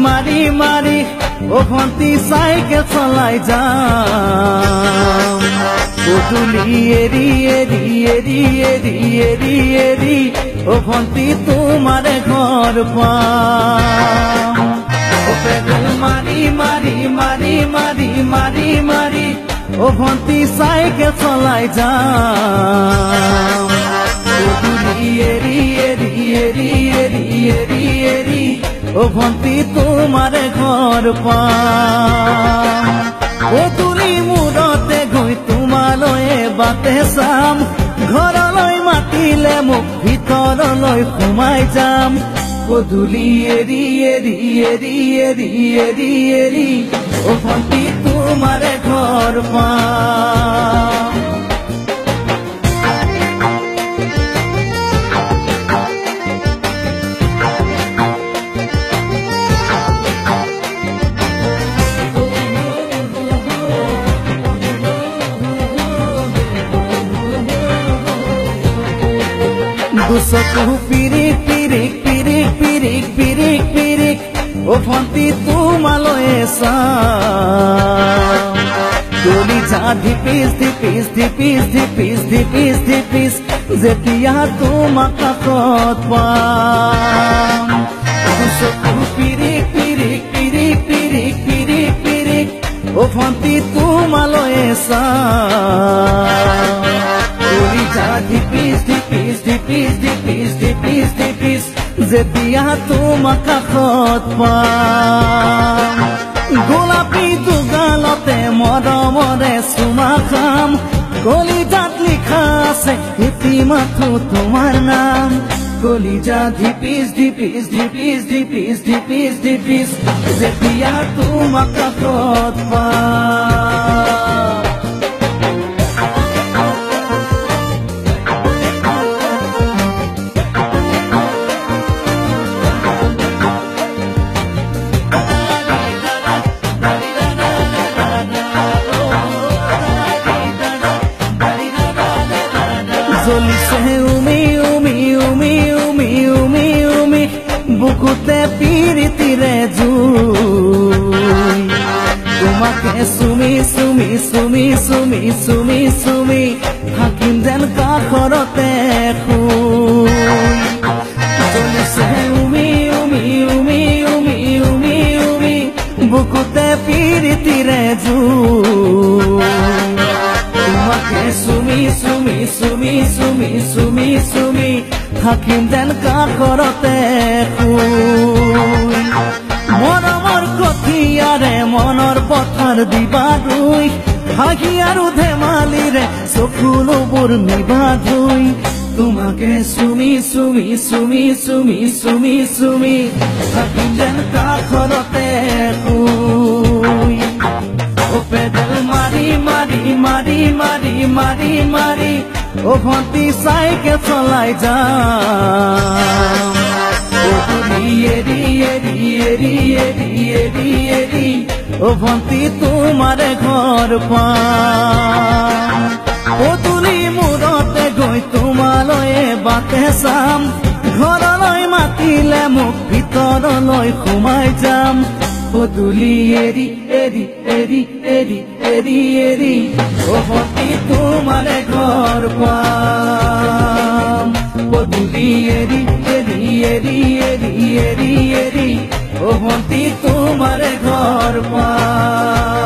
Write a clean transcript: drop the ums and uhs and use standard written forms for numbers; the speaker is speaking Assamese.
মাৰি মাৰি ও ভন্তি সাইকেল চলাই যাম গধূলি এৰি এৰি এৰি এৰি এৰি এৰি ও ভন্তি তোমাৰে ঘৰ পাম ও পেডেল মাৰি মাৰি মাৰি মাৰি মাৰি মাৰি ও ভন্তি সাইকেল চলাই যাম গধূলি এৰি এৰি এৰি এৰি এৰি এৰি ও ভন্তি তোমাৰে ঘৰ পাম গধূলি মূৰতে গৈ তোমালৈ বাটে চাম ঘৰলৈ মাতিলে মোক ভিতৰলৈ সোমাই যাম গধূলি এৰি এৰি এৰি এৰি এৰি এৰি ও ভন্তি তোমাৰে ঘৰ পাম দুচকু পিৰিক পিৰিক পিৰিক পিৰিক পিৰিক পিৰিক ও ভন্তি তোমালৈ চাম কলিজা ধিপিচ ধিপিচ ধিপিচ ধিপিচ ধিপিচ ধিপিচ যেতিয়া তোমাক কাষত পাম দুচকু পিৰিক পিৰিক পিৰিক পিৰিক পিৰিক পিৰিক ও ভন্তি তোমালৈ চাম কলিজা ধিপিচ ধিপিচ ধিপিচ ধিপিচ ধিপিচ ধিপিচ যেতিয়া তোমাক কাষত পাম গোলাপী দুগালতে মৰমৰে চুমা খাম কলিজাত লিখা আছে ইতিমাথো তোমাৰ নাম কলিজা ধিপিচ ধিপিচ ধিপিচ ধিপিচ ধিপিচ ধিপিচ যেতিয়া তোমাক কাষত পাম জ্বলিছে উমি উমি উমি উমি উমি উমি বুকুতে পিৰিতিৰে জুই তোমাকে চুমি চুমি চুমি চুমি চুমি চুমি থাকিম যেন কাষৰতে শুই জ্বলিছে উমি উমি উমি উমি উমি উমি বুকুতে পিৰিতিৰে জুই তোমাকে চুমি চুমি চুমি চুমি চুমি চুমি থাকিম যেন কাষৰতে শুই মৰমৰ কঠিয়াৰে মনৰ পথাৰ দিবা ধুই হাঁহি আৰু ধেমালিৰে চকুলোবোৰ নিবা ধুই তোমাকে চুমি চুমি চুমি চুমি চুমি চুমি থাকিম যেন কাষৰতে শুই ও পেডেল মাৰি মাৰি মাৰি মাৰি মাৰি মাৰি ও ভন্তি সাইকেল চলাই যাম গধূলি এৰি এৰি এৰি এৰি এৰি এৰি ও ভন্তি তোমাৰে ঘৰ পাম গধূলি মূৰতে গৈ তোমালৈ বাটে চাম ঘৰলৈ মাতিলে মোক ভিতৰলৈ সোমাই যাম গধূলি এৰি এৰি এৰি এৰি এৰি এৰি ও ভন্তি তোমাৰে ঘৰ পাম গধূলি এৰি এৰি এৰি এৰি এৰি এৰি ও ভন্তি তোমাৰে ঘৰ পাম